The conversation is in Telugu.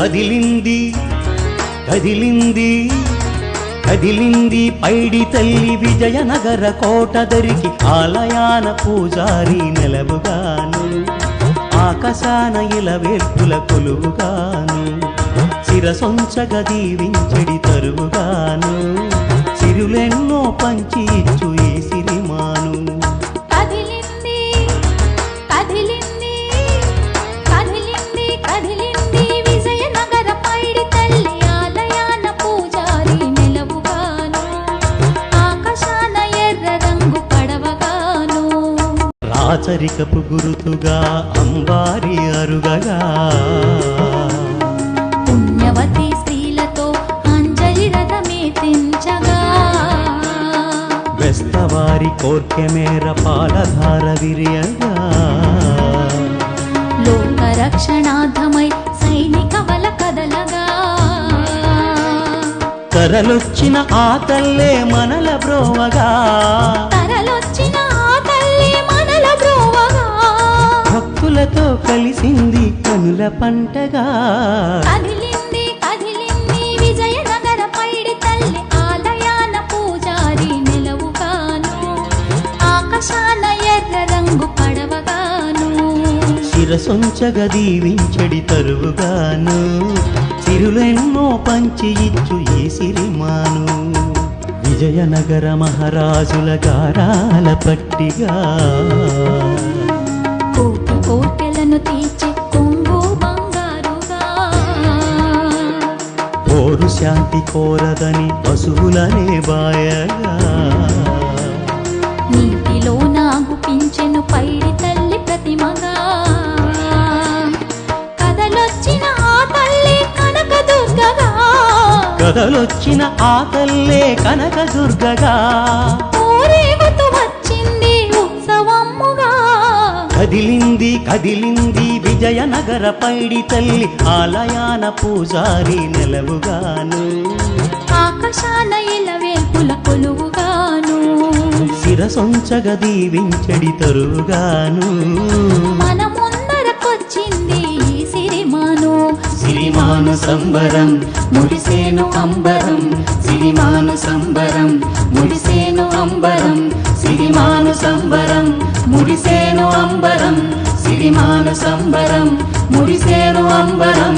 కదిలింది కదిలింది కదిలింది పైడి తల్లి విజయనగర కోటదరికి ఆలయాన పూజారి నెలవుగాను ఆకాశాన ఇలవేల్పుల కొలువుగాను శిరసొంచగ దీవించడి తరువుగాను చిరులెన్నో పంచి ఇచ్చు ఈ సిరిమాను కదిలింది కదిలింది కదిలింది కదిలింది విజయనగర పైడి తల్లి ఆలయాన పూజారి నెలవుగాను ఆకాశాన ఎర్ర రంగు పడవగాను రాచరికపు గురుతుగా అంబారి అరుగగా పుణ్యవతి స్త్రీలతో అంజలి రథమే తెంచగా బెస్తవారి కోర్కె మేర పాలధార విరియగా లోక రక్షణార్థమై సైనిక వల కదలగా తరలొచ్చిన ఆ తల్లే మనల బ్రోవగా తరలొచ్చిన ఆ తల్లి మనల బ్రోవగా భక్తులతో కలిసింది కనుల పంటగా కదిలింది కదిలింది విజయనగర పైడి తల్లి ఆలయాన పూజారి నిలవుగాను ఆకాశాన ఎర్ర రంగు పడవగాను శిరసొంచగ దీవించడి తరువుగాను సిరులెన్నో పంచి ఇచ్చు ఈ సిరిమాను విజయనగర మహారాజుల గారాల పట్టిగా కోటి కోటెలను తీర్చి కొంగు బంగారుగా ఓరు శాంతి కోరదని పశువులనే బాయగా నీటిలో నాగు పించెను పైడి తల్లి ప్రతిమగా కదలొచ్చిన ఆ తల్లి కనకదుర్గగా కదలొచ్చిన ఆ తల్లే కనకదుర్గగా ఊరేగుతూ వచ్చింది ఉత్సవముగా కదిలింది కదిలింది విజయనగర పైడి తల్లి ఆలయాన పూజారి నెలవుగాను ఆకాశాన ఇలవేల్పుల కొలువుగాను శిరసొంచగ దీవించడి తరువుగాను మన ముందరకొచ్చింది ఈ సిరిమాను సిరిమాను సంబరం ముడిసేను అంబరం సిరిమాను సంబరం ముడిసేను అంబరం సిరిమాను సంబరం ముడిసేను అంబరం సిరిమాను సంబరం ముడిసేను అంబరం